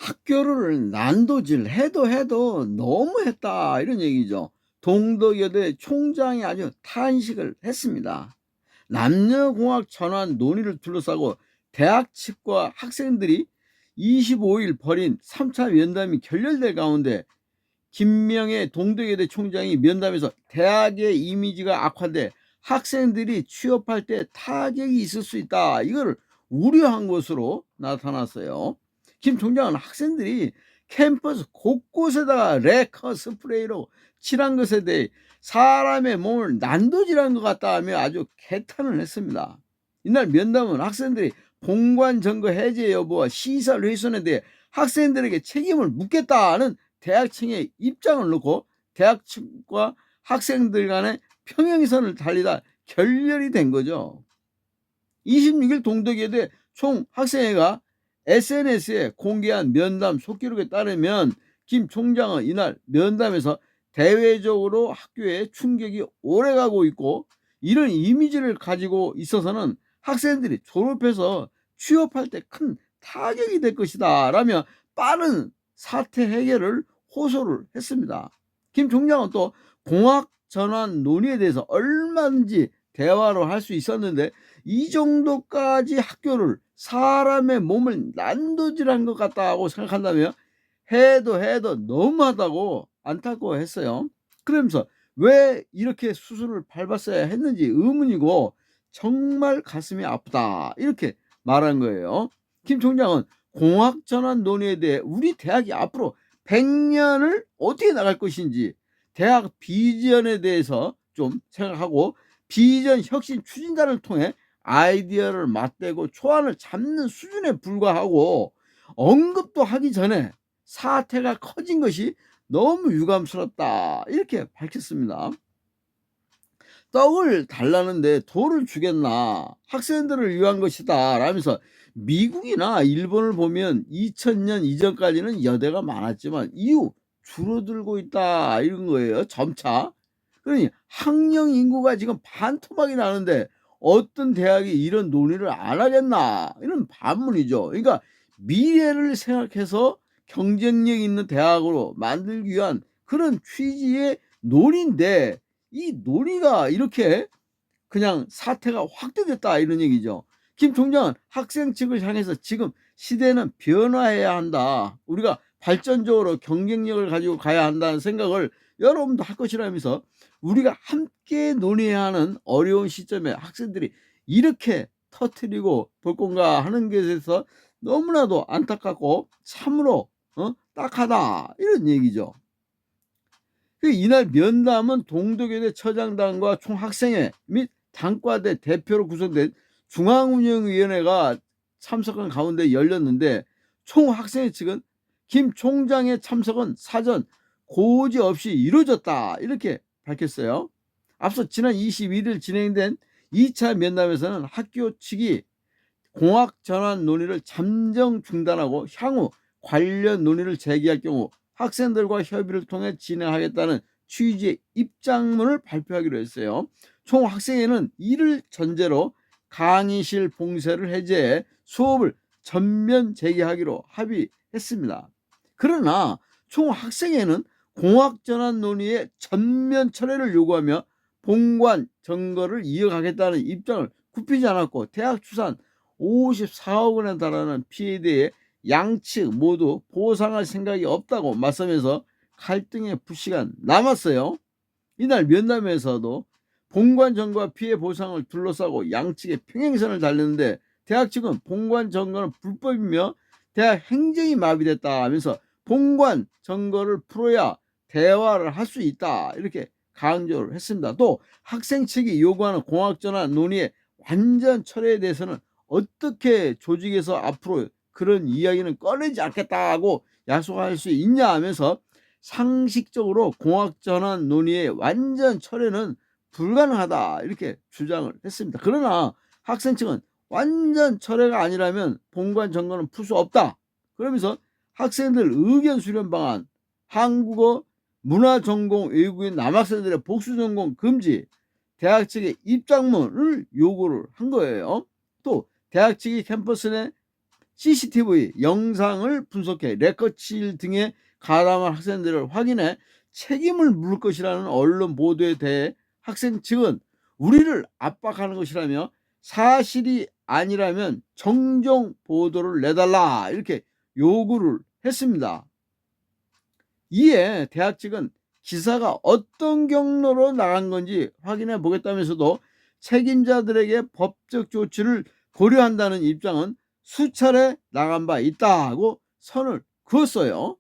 학교를 난도질 해도 너무했다 이런 얘기죠. 동덕여대 총장이 아주 탄식을 했습니다. 남녀공학 전환 논의를 둘러싸고 대학 측과 학생들이 25일 벌인 3차 면담이 결렬될 가운데 김명애 동덕여대 총장이 면담에서 대학의 이미지가 악화돼 학생들이 취업할 때 타격이 있을 수 있다, 이걸 우려한 것으로 나타났어요. 김 총장은 학생들이 캠퍼스 곳곳에다가 레커 스프레이로 칠한 것에 대해 사람의 몸을 난도질한 것 같다며 아주 개탄을 했습니다. 이날 면담은 학생들이 본관 점거 해제 여부와 시설 훼손에 대해 학생들에게 책임을 묻겠다는 대학 측의 입장을 놓고 대학 측과 학생들 간의 평행선을 달리다 결렬이 된 거죠. 26일 동덕여대 총학생회가 SNS에 공개한 면담 속기록에 따르면 김 총장은 이날 면담에서 대외적으로 학교에 충격이 오래가고 있고 이런 이미지를 가지고 있어서는 학생들이 졸업해서 취업할 때 큰 타격이 될 것이다 라며 빠른 사태 해결을 호소를 했습니다. 김 총장은 또 공학 전환 논의에 대해서 얼마든지 대화를 할 수 있었는데 이 정도까지 학교를 사람의 몸을 난도질한 것 같다고 생각한다며 해도 너무하다고 안타까워했어요. 그러면서 왜 이렇게 수술을 밟았어야 했는지 의문이고 정말 가슴이 아프다 이렇게 말한 거예요. 김 총장은 공학 전환 논의에 대해 우리 대학이 앞으로 100년을 어떻게 나갈 것인지 대학 비전에 대해서 좀 생각하고 비전 혁신 추진단을 통해 아이디어를 맞대고 초안을 잡는 수준에 불과하고 언급도 하기 전에 사태가 커진 것이 너무 유감스럽다 이렇게 밝혔습니다. 떡을 달라는데 돌을 주겠나, 학생들을 위한 것이다 라면서 미국이나 일본을 보면 2000년 이전까지는 여대가 많았지만 이후 줄어들고 있다 이런 거예요, 점차. 그러니 학령 인구가 지금 반토막이 나는데 어떤 대학이 이런 논의를 안 하겠나, 이런 반문이죠. 그러니까 미래를 생각해서 경쟁력 있는 대학으로 만들기 위한 그런 취지의 논의인데 이 논의가 이렇게 그냥 사태가 확대됐다 이런 얘기죠. 김 총장은 학생 측을 향해서 지금 시대는 변화해야 한다, 우리가 발전적으로 경쟁력을 가지고 가야 한다는 생각을 여러분도 할 것이라면서 우리가 함께 논의해야 하는 어려운 시점에 학생들이 이렇게 터뜨리고 볼 건가 하는 것에 대해서 너무나도 안타깝고 참으로 딱하다 이런 얘기죠. 이날 면담은 동덕여대 처장단과 총학생회 및 단과대 대표로 구성된 중앙운영위원회가 참석한 가운데 열렸는데 총학생회 측은 김 총장의 참석은 사전 고지 없이 이루어졌다 이렇게 밝혔어요. 앞서 지난 21일 진행된 2차 면담에서는 학교 측이 공학 전환 논의를 잠정 중단하고 향후 관련 논의를 재개할 경우 학생들과 협의를 통해 진행하겠다는 취지의 입장문을 발표하기로 했어요. 총학생회는 이를 전제로 강의실 봉쇄를 해제해 수업을 전면 재개하기로 합의했습니다. 그러나 총학생회는 공학전환 논의의 전면 철회를 요구하며 본관 점거를 이어가겠다는 입장을 굽히지 않았고 대학 추산 54억 원에 달하는 피해에 대해 양측 모두 보상할 생각이 없다고 맞서면서 갈등의 불씨가 남았어요. 이날 면담에서도 본관 점거와 피해 보상을 둘러싸고 양측의 평행선을 달렸는데 대학 측은 본관 점거는 불법이며 대학 행정이 마비됐다 하면서 본관 점거를 풀어야 대화를 할 수 있다 이렇게 강조를 했습니다. 또 학생 측이 요구하는 공학전환 논의의 완전 철회에 대해서는 어떻게 조직에서 앞으로 그런 이야기는 꺼내지 않겠다고 약속할 수 있냐 하면서 상식적으로 공학전환 논의의 완전 철회는 불가능하다 이렇게 주장을 했습니다. 그러나 학생 측은 완전 철회가 아니라면 본관 점거는 풀 수 없다 그러면서 학생들 의견 수렴 방안, 한국어 문화전공 외국인 남학생들의 복수전공 금지, 대학 측의 입장문을 요구를 한 거예요. 또 대학 측이 캠퍼스 내 CCTV 영상을 분석해 레커칠 등에 가담한 학생들을 확인해 책임을 물을 것이라는 언론 보도에 대해 학생 측은 우리를 압박하는 것이라며 사실이 아니라면 정정 보도를 내달라 이렇게 요구를 했습니다. 이에 대학 측은 기사가 어떤 경로로 나간 건지 확인해 보겠다면서도 책임자들에게 법적 조치를 고려한다는 입장은 수차례 나간 바 있다고 선을 그었어요.